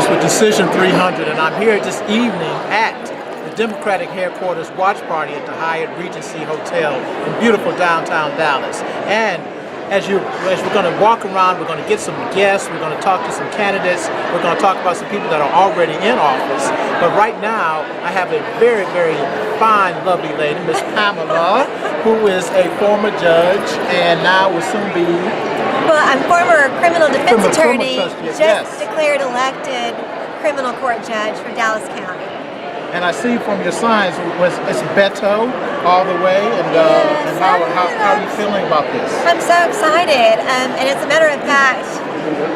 with Decision 300, and I'm here this evening at the Democratic headquarters watch party at the Hyatt Regency Hotel in beautiful downtown Dallas. And as we're going to walk around, we're going to get some guests, we're going to talk to some candidates, we're going to talk about some people that are already in office. But right now, I have a very, very fine, lovely lady, Miss Pamela, who is a former judge and now will soon be... Well, I'm former criminal defense attorney, yes. declared elected criminal court judge for Dallas County. And I see from your signs, it's Beto all the way, and how are you feeling about this? I'm so excited, and as a matter of fact,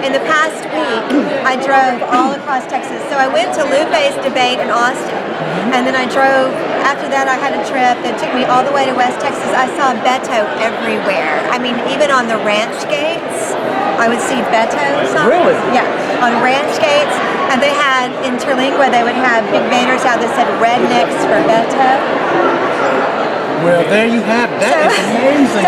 in the past week, I drove all across Texas. So I went to Lupe's debate in Austin, and then I drove, after that I had a trip that took me all the way to West Texas. I saw Beto everywhere. I mean, even on the ranch gates, I would see Beto signs. Really? Yeah, on ranch gates. And they had, in Terlingua, they would have big banners out that said rednecks for Beto. Well, there you have it. That is amazing.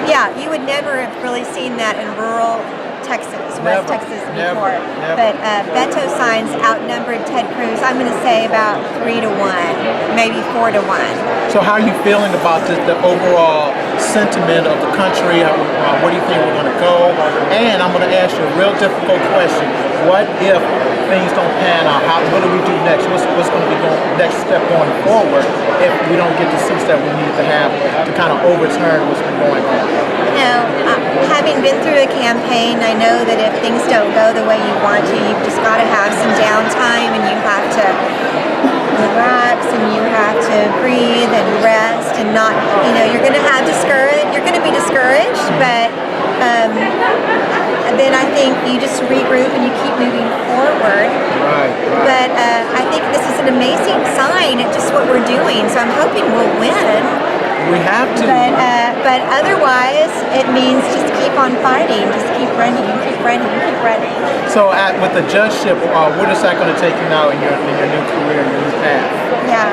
Yeah, you would never have really seen that in rural Texas, West Texas before. But Beto signs outnumbered Ted Cruz, I'm going to say about 3 to 1, maybe 4 to 1. So how are you feeling about the overall sentiment of the country? Where do you think we're going to go? And I'm going to ask you a real difficult question. What if things don't pan out? What do we do next? What's going to be the next step going forward if we don't get the seats that we need to have to kind of overturn what's been going on? You know, having been through a campaign, I know that if things don't go the way you want to, you've just got to have some downtime, and you have to relax, and you have to breathe and rest, and not, you're going to be discouraged, but then I think you just regroup and you keep moving forward. Right. But I think this is an amazing sign at just what we're doing, so I'm hoping we'll win. We have to. But otherwise, it means just keep on fighting, just keep running, keep running, keep running. So with the judgeship, what is that going to take you now in your new career, your new path? Yeah.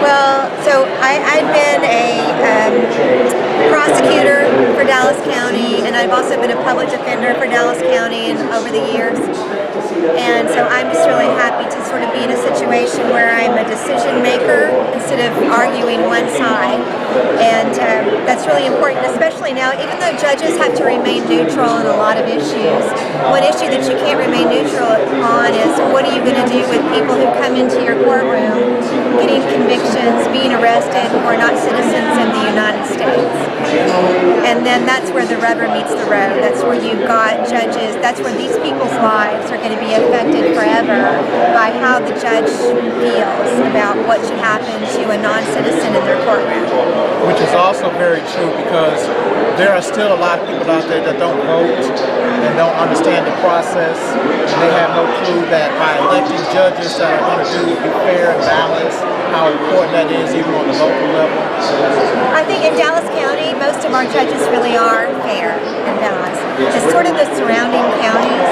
Well, so I've been a prosecutor for Dallas County, and I've also been a public defender for Dallas County over the years. And so I'm just really happy to sort of be in a situation where I'm a decision maker instead of arguing one side. And that's really important, especially now, even though judges have to remain neutral on a lot of issues. One issue that you can't remain neutral on is what are you going to do with people who come into your courtroom getting convictions, being arrested, who are not citizens of the United States. And then that's where the rubber meets the road. That's where you've got judges, that's where these people's lives are going to be affected forever by how the judge feels about what should happen to a non-citizen in their courtroom. Which is also very true, because there are still a lot of people out there that don't vote and don't understand the process. And they have no clue that by electing judges that are going to do be fair and balanced, how important that is even on the local level. I think in Dallas County, most of our judges really are fair and balanced. It's sort of the surrounding counties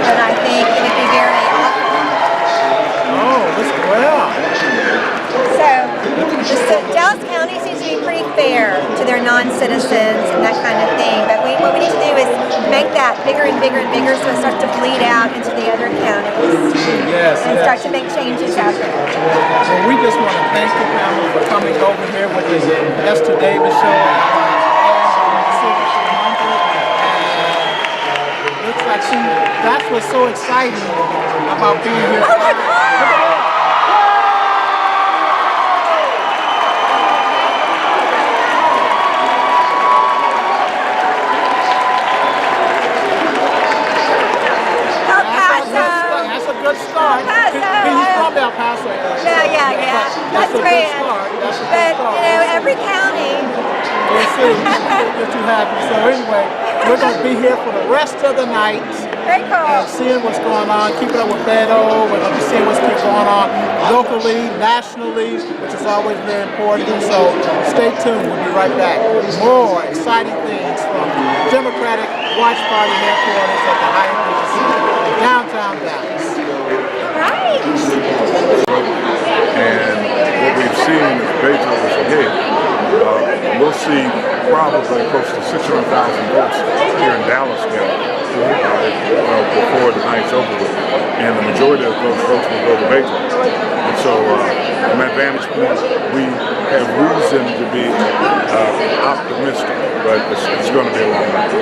that I think it would be very awful. Oh, well. So Dallas County seems to be pretty fair to their non-citizens and that kind of thing. But what we need to do is make that bigger and bigger and bigger, so it starts to bleed out into the other counties. And start to make changes out there. Well, we just want to thank you, Pamela, for coming over here with the Ester Davis Show. Looks like that's what's so exciting about being here. Oh my God! El Paso. Yeah. That's great. But, every county. We'll see. We'll get you happy. So anyway, we're going to be here for the rest of the night. Very cool. And seeing what's going on, keeping up with Beto. We're going to be seeing what's going on locally, nationally, which is always very important. So stay tuned. We'll be right back with more exciting things from Democratic Watch Party headquarters at the Hyatt Regency in downtown Dallas. Right. And what we've seen is Beto is ahead. We'll see probably close to 600,000 votes here in Dallas County. before the night's over with. And the majority of those folks will go to Beethoven. And so from that vantage point, we have reason to be optimistic, but it's going to be a long night.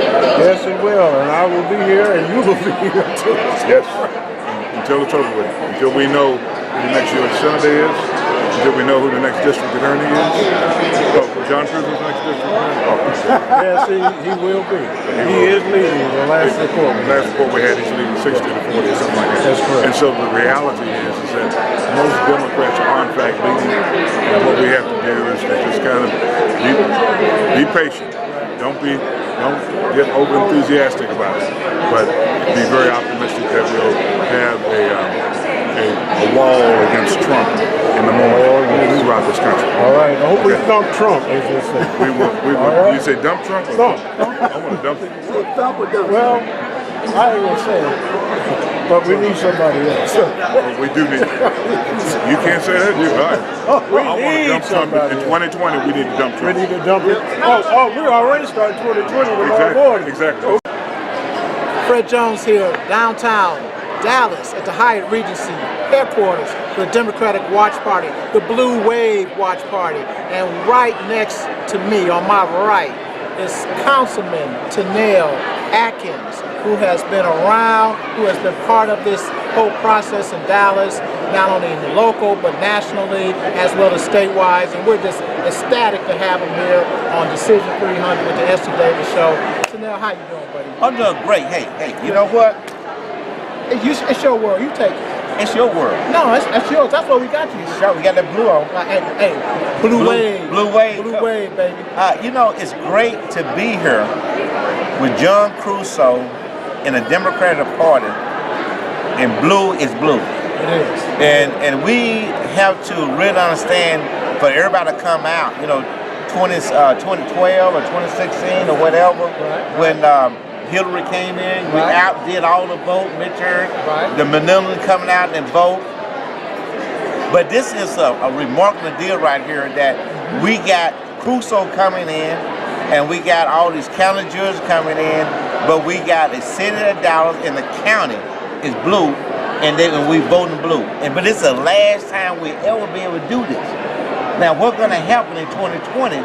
Yes, it will, and I will be here, and you will be here too. Yes, until it's over with. Until we know who the next U.S. Senator is, until we know who the next district attorney is. Oh, John Cruz's next district attorney? Oh. Yes, he will be. He is leading the last report. The last report we had, he's leading 60 to 40 or something like that. That's correct. And so the reality is that most Democrats are in fact leading. And what we have to do is to just kind of be patient. Don't get over enthusiastic about it, but be very optimistic that we'll have a wall against Trump in the morning throughout this country. All right. I hope we dump Trump, as they say. We will. Right. You say dump Trump? Or Dump. I want to dump him. Well, I ain't gonna say it, but we need somebody else. Well, we do need. You can't say that. You're right. We I want to need dump Trump in somebody 2020. We need to dump We Trump. need to dump it. Oh, we already started 2020 with our board. Exactly. Fred Jones here, downtown Dallas at the Hyatt Regency headquarters for the Democratic Watch Party, the Blue Wave Watch Party. And right next to me, on my right, is Councilman Tanel Atkins, who has been around, who has been part of this whole process in Dallas, not only in the local, but nationally, as well as statewide. And we're just ecstatic to have him here on Decision 300 with the Ester Davis Show. Tanel, how you doing, buddy? I'm doing great. Hey, you know what? It's your world. You take it. It's your world. No, that's yours. That's what we got you. Sure, we got that blue on. Hey, Blue Wave. Blue Wave. Blue Wave, baby. You know, it's great to be here with John Crusoe in the Democratic Party, and blue is blue. It is. And we have to really understand for everybody to come out, 2012 or 2016 or whatever, when Hillary came in, we outdid all the vote, midterm, the millennials coming out and vote. But this is a remarkable deal right here that we got Crusoe coming in, and we got all these county judges coming in, but we got a city of Dallas and the county is blue, and we voting blue. But it's the last time we ever be able to do this. Now, what's going to happen in 2020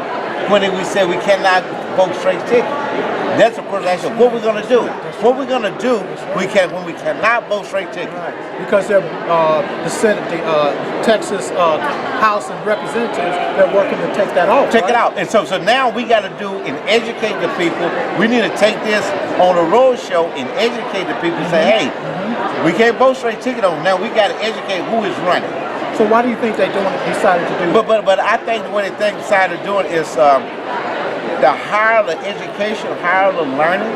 when we say we cannot vote straight ticket? That's the question. What we're going to do? What we're going to do when we cannot vote straight ticket? Because they're the Senate, the Texas House of Representatives, they're working to take that off. Take it out. And so now we got to do and educate the people. We need to take this on a road show and educate the people. And say, hey, we can't vote straight ticket on. Now we got to educate who is running. So why do you think they decided to do that? But I think what they decided to do is the higher the education, higher the learning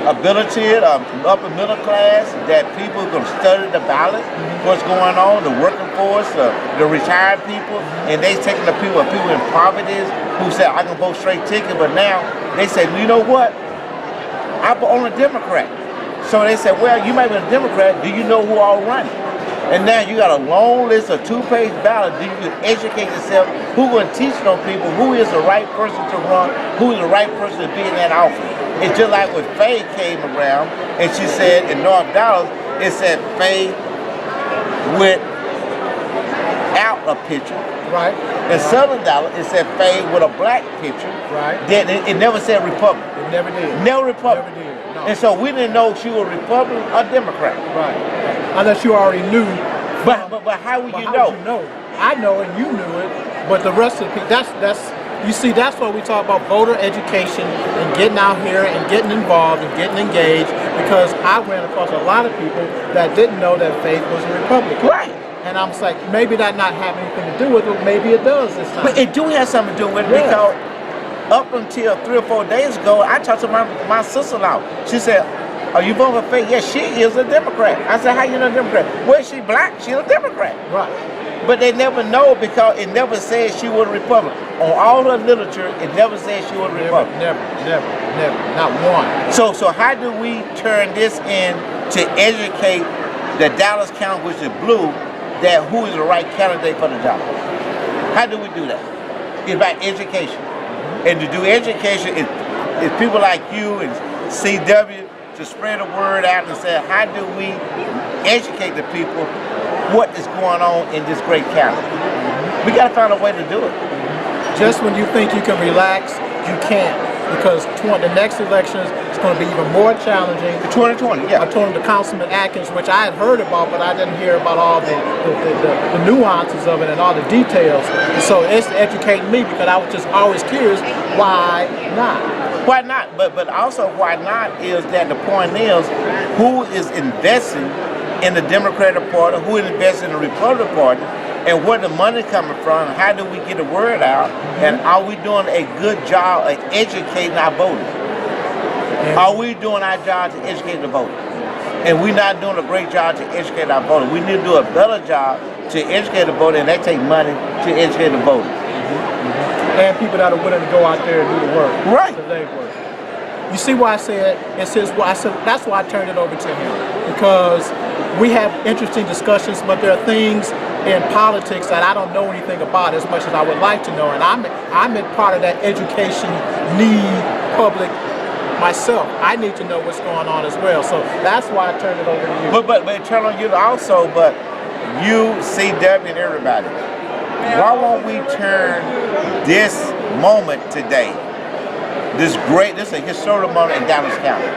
ability, upper middle class, that people are going to study the ballot, what's going on, the working force, the retired people, and they taking the people in poverty who said, I can vote straight ticket, but now they said, you know what? I'm only a Democrat. So they said, well, you might be a Democrat, do you know who all running? And now you got a long list of 2-page ballot. Do you educate yourself? Who going to teach those people who is the right person to run? Who is the right person to be in that office? It's just like when Faye came around and she said in North Dallas, it said Faye without a picture. Right. In Southern Dallas, it said Faye with a black picture. Right. Then it never said Republican. It never did. Never Republican. Never did. No. And so we didn't know if she was Republican or Democrat. Right. Unless you already knew. But how would you know? Would you know? I know and you knew it, but the rest of the people, that's what we talk about, voter education and getting out here and getting involved and getting engaged, because I ran across a lot of people that didn't know that Faith was a Republican. Right. And I'm like, maybe that not have anything to do with it, maybe it does this time. But it do have something to do with it because up until 3 or 4 days ago, I talked to my sister-in-law. She said, are you voting for Faith? Yes, she is a Democrat. I said, how you know Democrat? Well, she black, she's a Democrat. Right. But they never know because it never says she was a Republican. On all her literature, it never says she was a Republican. Never, not one. So how do we turn this in to educate the Dallas County, which is blue, that who is the right candidate for the job? How do we do that? It's by education. And to do education is people like you and CW to spread the word out and say, how do we educate the people what is going on in this great county? We got to find a way to do it. Just when you think you can relax, you can't, because the next elections is going to be even more challenging. 2020, yeah. I told him to Councilman Atkins, which I had heard about, but I didn't hear about all the nuances of it and all the details. So it's educating me, because I was just always curious, why not? Why not? But also why not is that the point is, who is investing in the Democratic Party, who is investing in the Republican Party, and where the money coming from, how do we get the word out, and are we doing a good job of educating our voters? Are we doing our job to educate the voters? And we're not doing a great job to educate our voters. We need to do a better job to educate the voter, and that take money to educate the voters. And people that are willing to go out there and do the work. Right. The legwork. You see why I said it's his. I said that's why I turned it over to him, because we have interesting discussions, but there are things in politics that I don't know anything about as much as I would like to know, and I'm in part of that education need public myself. I need to know what's going on as well, so that's why I turned it over to you. But turn on you also, but you, CW, and everybody. Why won't we turn this moment today, this is a historic moment in Dallas County.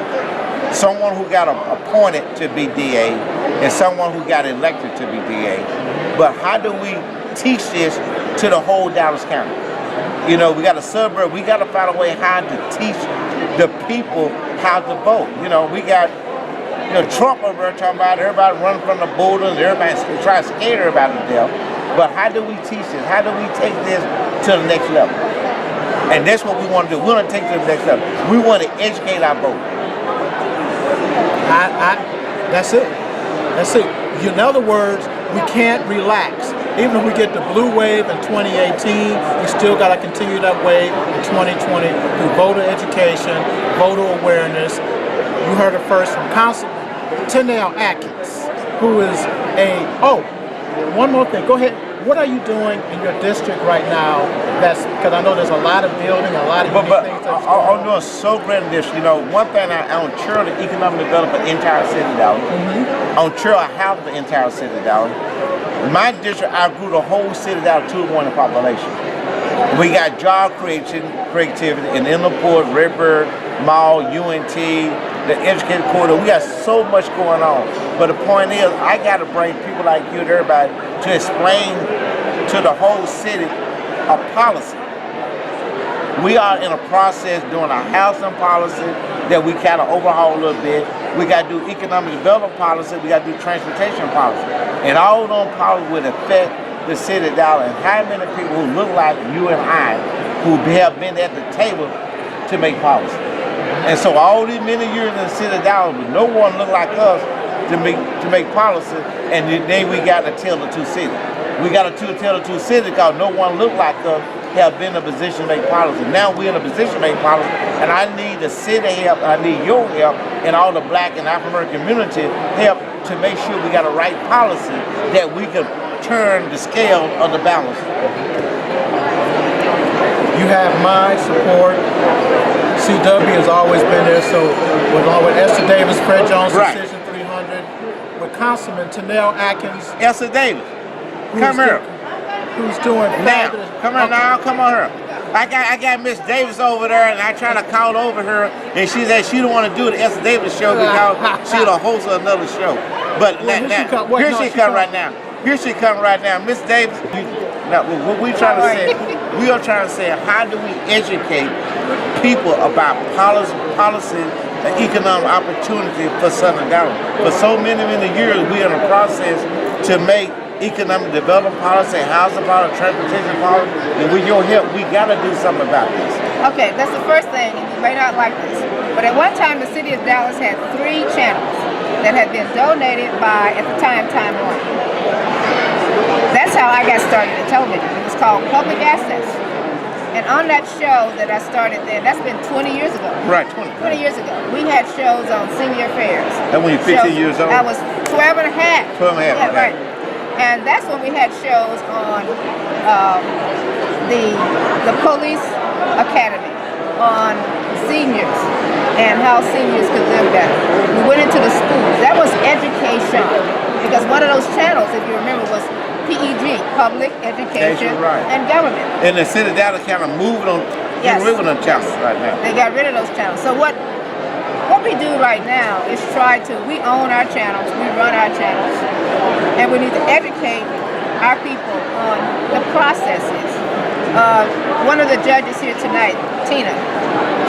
Someone who got appointed to be DA and someone who got elected to be DA. But how do we teach this to the whole Dallas County? You know, we got a suburb, we got to find a way how to teach the people how to vote. You know, we got, Trump over there talking about everybody running from the border and everybody trying to scare everybody to death. But how do we teach this? How do we take this to the next level? And that's what we want to do. We want to take it to the next level. We want to educate our voters. That's it. That's it. In other words, we can't relax. Even if we get the blue wave in 2018, we still got to continue that wave in 2020 through voter education, voter awareness. You heard it first from Councilman Tennell Atkins, who is one more thing. Go ahead. What are you doing in your district right now? Because I know there's a lot of building, a lot of unique things. I'm doing so great in this. One thing I'm sure the economic development for the entire city of Dallas. I'm sure I have the entire city of Dallas. My district, I grew the whole city of Dallas to 2-1 in population. We got job creativity in Inland Redbird, Mall, UNT, the educated corridor. We got so much going on. But the point is, I got to bring people like you and everybody to explain to the whole city a policy. We are in a process doing a housing policy that we kind of overhaul a little bit. We got to do economic development policy. We got to do transportation policy. And all those policies will affect the city of Dallas. And how many people who look like you and I who have been at the table to make policy. And so all these many years in the city of Dallas, no one looked like us to make policy, and then we got to tell the two cities. We got to tell the two cities because no one looked like us have been in a position to make policy. Now we're in a position to make policy, and I need the city help, and I need your help, and all the Black and African American community help to make sure we got a right policy that we can turn the scale of the balance. You have my support. CW has always been there, so along with Esther Davis, Fred Jones, Right. Decision 300, with Councilman Tennell Atkins. Esther Davis, come here. Who's doing Now, fabulous. come on now, come on here. I got Miss Davis over there, and I try to call over her, and she said she don't want to do the Esther Davis show because she's the host of another show. But here she come right now. Here she come right now, Miss Davis. Now, what we trying to say, we are trying to say, how do we educate people about policy and economic opportunity for Southern Dallas? For so many years, we are in a process to make economic development policy, housing policy, transportation policy, and with your help, we got to do something about this. Okay, that's the first thing, and you may not like this, but at one time the city of Dallas had 3 channels that had been donated by, at the time, Time Warner. That's how I got started in television. It was called Public Access. And on that show that I started then, that's been 20 years ago. Right, 20 years ago. We had shows on senior affairs. And when you're 15 years old? I was 12 and a half. 12 and a half, yeah, okay. right. And that's when we had shows on the police academy, on seniors, and how seniors could live better. We went into the schools. That was education. Because one of those channels, if you remember, was PEG, Public Education right. and Government. And the city of Dallas kind of moving on, Yes. getting rid of them channels right now. They got rid of those channels. So what we do right now is we own our channels, we run our channels, and we need to educate our people on the processes. One of the judges here tonight, Tina,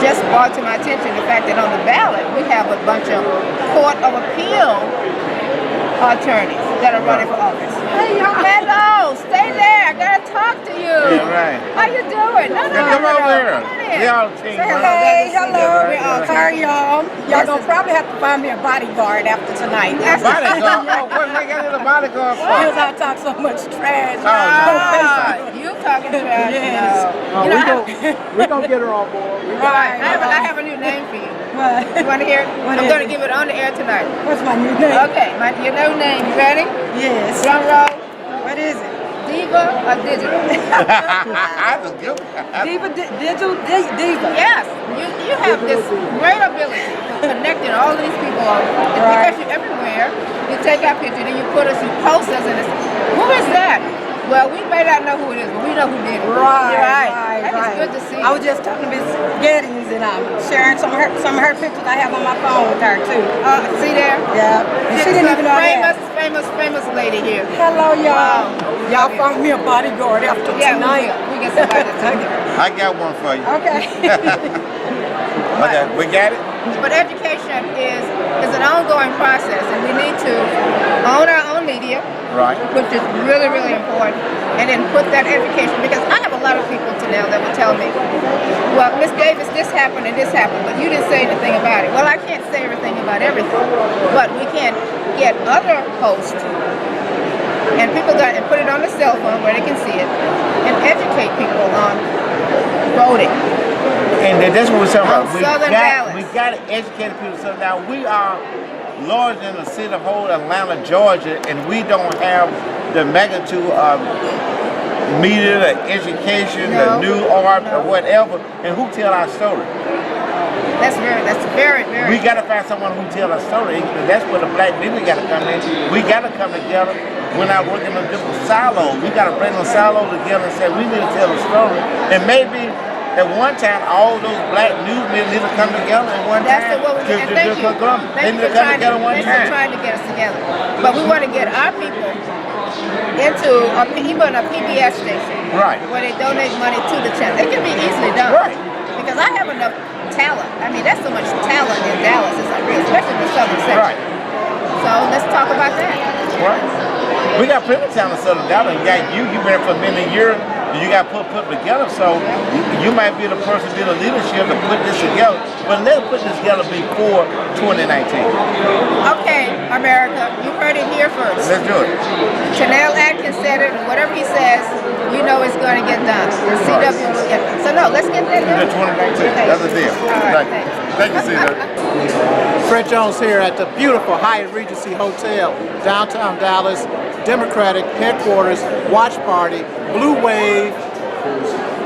just brought to my attention the fact that on the ballot we have a bunch of Court of Appeal attorneys that are running for office. Hey, hello, stay there. I gotta talk to you. Yeah, right. How you doing? No, Come over here. Come on in. We all team. Say hello. Hey, hello. We're all How are y'all? Y'all gonna probably have to find me a bodyguard after tonight. Bodyguard? Oh, what they got in the bodyguard for? Because I talk so much trash. You talking trash? Yes. No. You know, We're gonna get her on board. right. I have a new name for you. What? You want to hear it? What I'm is going to it? give it on the air tonight. What's my new name? Okay, your new name. You ready? Yes. Drum roll. What is it? Diva or digital? I was good. Diva, diva. Yes. You have this great ability of connecting all these people. It's Right. because you're everywhere. You take our picture, then you post us, and it's, who is that? Well, we may not know who it is, but we know who did it. Right. That is good to see. I was just talking to Miss Gettings and I'm sharing some of her pictures I have on my phone with her too. See there? Yeah. And she She's didn't a even know that. famous lady here. Hello, y'all. Wow. Y'all find me a bodyguard after Yeah, tonight. we get somebody to take it. I got one for you. Okay. Okay, we got it? But education is an ongoing process, and we need to own our own media, Right. which is really, really important, and then put that education, because I have a lot of people now that will tell me, well, Miss Davis, this happened and this happened, but you didn't say anything about it. Well, I can't say everything about everything, but we can get other hosts and and put it on the cell phone where they can see it, and educate people on voting. And that's what we're talking about. On Southern Dallas. We got to educate people. So now we are larger than the city of whole Atlanta, Georgia, and we don't have the magnitude of media, the education, the new art, or whatever. And who tell our story? That's very, very. We got to find someone who tell our story. And that's where the black media got to come in. We got to come together. We're not working on different silos. We got to bring those silos together and say we need to tell a story. And maybe at one time, all those black news media need to come together at one That's time. what we to and thank you. They Thank need you to come together one thank you for time. trying to get us together. But we want to get our people into even a PBS station, Right. where they donate money to the channel. It can be easily done. Right. Because I have enough talent. I mean, there's so much talent in Dallas, it's unreal, especially in the southern section. Right. So let's talk about that. Right. We got plenty of talent in Southern Dallas. You got you've been there for many years, and you got put together. So you might be the person, be the leadership to put this together. But let's put this together before 2019. Okay, America, you heard it here first. Let's do it. Chanel Atkins said it, and whatever he says, you know it's going to get done. The CW will get it. So no, let's get that The done. 2019. Okay. That's a deal. All right, thanks. Thank you, Cedar. Fred Jones here at the beautiful Hyatt Regency Hotel, downtown Dallas, Democratic headquarters, watch party, Blue Wave,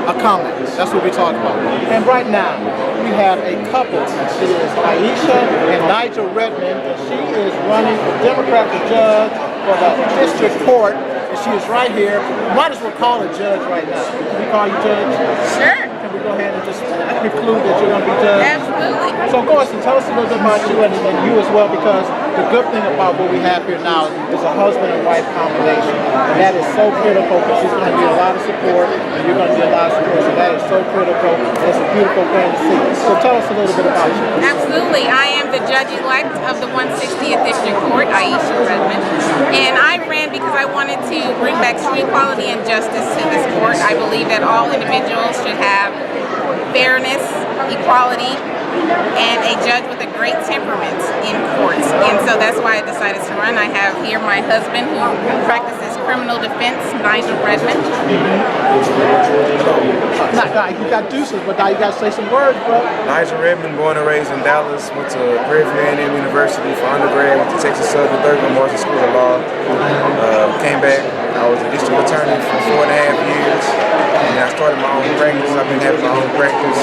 a coming. That's what we're talking about. And right now, we have a couple. It is Aisha and Nigel Redmond. She is running for Democratic judge for the district court, and she is right here. Might as well call her judge right now. Can we call you judge? Sure. Can we go ahead and just conclude that you're going to be judge? Absolutely. So go ahead and tell us a little bit about you and you as well, because the good thing about what we have here now is a husband and wife combination. And that is so critical, because she's going to need a lot of support and you're going to need a lot of support. So that is so critical. It's a beautiful thing to see. So tell us a little bit about you. Absolutely. I am the judge-elect of the 160th District Court, Aisha Redmond. And I ran because I wanted to bring back true equality and justice to this court. I believe that all individuals should have fairness, equality, and a judge with a great temperament in courts. And so that's why I decided to run. I have here my husband who practices criminal defense, Nigel Redmond. Now, you got deuces, but now you got to say some words, bro. Nigel Redmond, born and raised in Dallas, went to Prairie A&M University for undergrad, went to Texas Southern Thurgood Marshall School of Law. Came back, I was a district attorney for 4.5 years, and I started my own practice. I've been having my own practice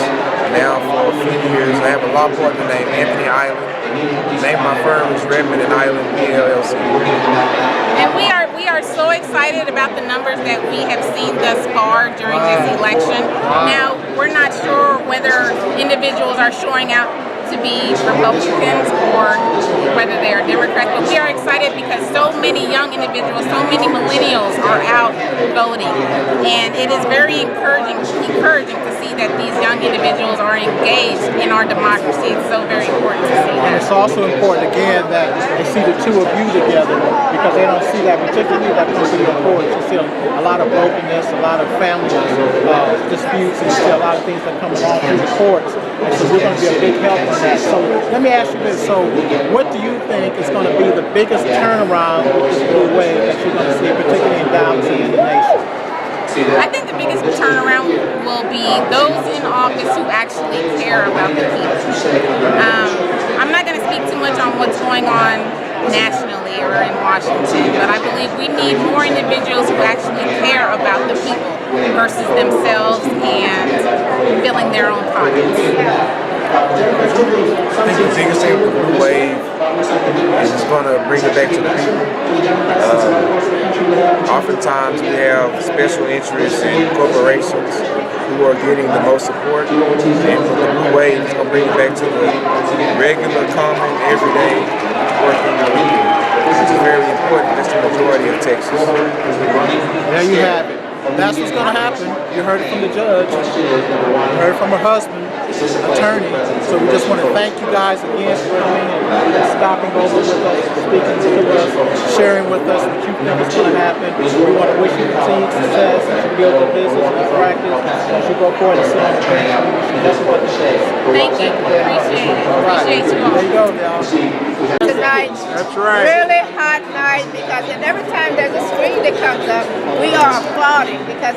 now for a few years. I have a law partner named Anthony Island. The name of my firm is Redmond and Island PLLC. And we are so excited about the numbers that we have seen thus far during this election. Now, we're not sure whether individuals are showing out to be Republicans or whether they are Democrats, but we are excited because so many young individuals, so many millennials are out voting, and it is very encouraging to see that these young individuals are engaged in our democracy. It's so very important to see And that. it's also important, again, that they see the two of you together, because they don't see that, particularly that comes through the courts. You see a lot of brokenness, a lot of family disputes, and you see a lot of things that come along through the courts. And so you're going to be a big help on that. So let me ask you this. So what do you think is going to be the biggest turnaround with this blue wave that you're going to see, particularly in Dallas and in the nation? I think the biggest turnaround will be those in office who actually care about the people. I'm not going to speak too much on what's going on nationally or in Washington, but I believe we need more individuals who actually care about the people versus themselves and filling their own pockets. I think the biggest thing with the blue wave is it's going to bring it back to the people. Oftentimes we have special interests and corporations who are getting the most support, and with the blue wave, it's going to bring it back to the regular, common, everyday working people, which is very important. That's the majority of Texas. There you have it. That's what's going to happen. You heard it from the judge. You heard it from her husband, attorney. So we just want to thank you guys again for coming and stopping over with us, speaking to us, sharing with us what you think is going to happen. We want to wish you continued success as you build your business and practice, as you go forward and sit on the bench. That's what this is. Thank you. Appreciate it. All right. Appreciate you all. There you go, y'all. Tonight, That's right. really hot night, because and every time there's a screen that comes up, we are applauding, because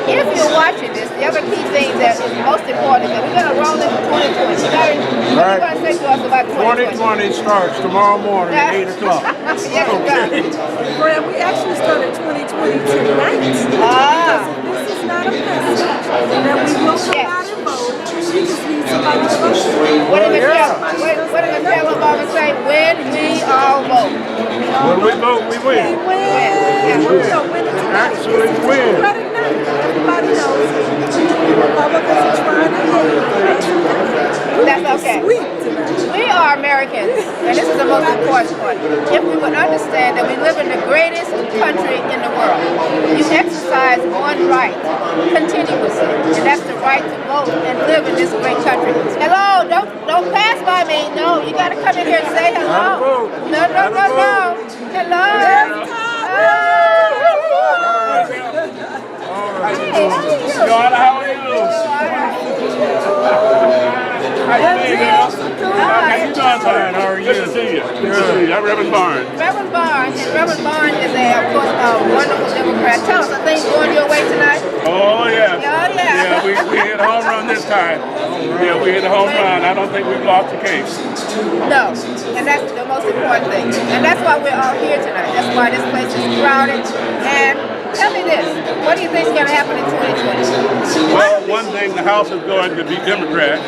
if you're watching this, the other key thing that is most important is that we're going to roll into 2020. What are you going to say to us about 2020? 2020 starts tomorrow morning at 8 o'clock. Yes, it does. Well, we actually started 2020 tonight. Ah. Because this is not a message that we will come out and vote. We just need somebody to vote. What did Michelle Obama say? When we all vote. When we vote, we win. So when it's Actually win. Democratic night, everybody knows the Republicans are trying to hate. That's okay. We are Americans, and this is the most important part. If we would understand that we live in the greatest country in the world, you exercise one right continuously, and that's the right to vote and live in this great country. Hello, don't pass by me. No, you got to come in here and say hello. No. Hello. John, how are you? How you doing, girl? How you doing, fine? How are you? Good to see you. Good to see you. I'm Reverend Barnes. Reverend Barnes is of course, a wonderful Democrat. Tell us, are things going your way tonight? Oh, yeah. Yeah. Yeah, we hit a home run this time. Yeah, we hit a home run. I don't think we've lost the case. No, and that's the most important thing. And that's why we're all here tonight. That's why this place is crowded. And tell me this, what do you think is going to happen in 2020? Well, one thing, the House is going to be Democrat.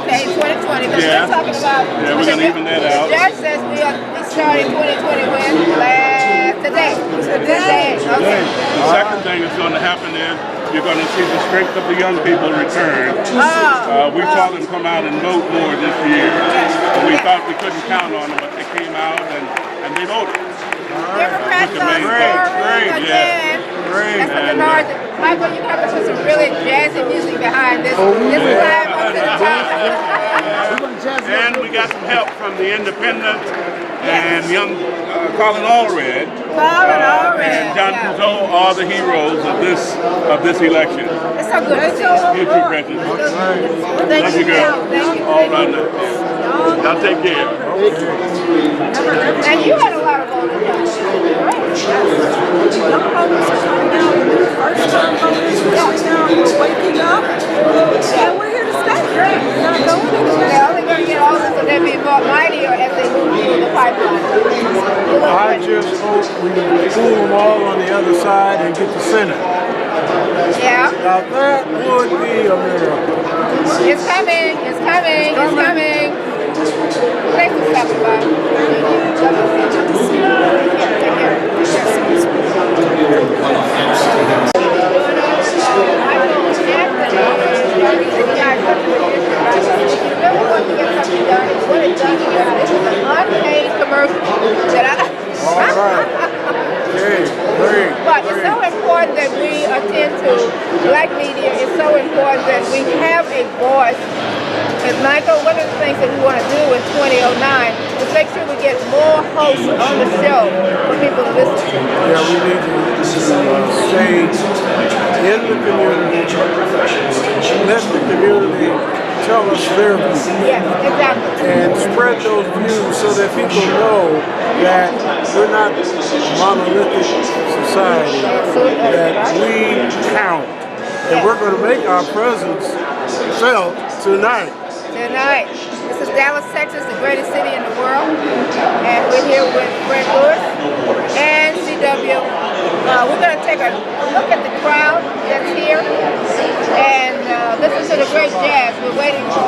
Okay, 2020, but Yeah. we're talking about... Yeah, we're going to even that out. The judge says we started 2020 when? Today. Okay. The second thing that's going to happen is you're going to see the strength of the young people return. We saw them come out and vote more this year. We thought we couldn't count on them, but they came out and they voted. Democrats are Great, again. Great. That's what the North. Michael, you have to put some really jazzy music behind this. This is live up to the top. And we got some help from the Independent and young Colin Allred. And John Cuso are the heroes of this election. It's so good to see you. You too, Precious. Thank you, girl. Thank you. All right now. Y'all take care. And you had a lot of voting. Young voters are coming out, first-time voters are coming out, we're waking up, and we're here to stay. We're not going anywhere. They're only going to get older, so they'll be more mightier as they move through the pipeline. I just hope we fool them all on the other side and get the Senate. Yeah. Now that would be a miracle. It's coming. It's coming. It's coming. Thanks for stopping by. Take care. Unpaid commercial that I. All right. Okay, great. But it's so important that we attend to black media. It's so important that we have a voice. And Michael, one of the things that we want to do in 2009 is make sure we get more hosts on the show for people to listen to. Yeah, we need to stay in the community, let the community tell us their views. Yes, exactly. And spread those views so that people know that we're not a monolithic society, that we count. And we're going to make our presence felt tonight. Tonight. This is Dallas, Texas, the greatest city in the world. And we're here with Fred Lewis and CW. We're going to take a look at the crowd that's here and listen to the great jazz. We're waiting for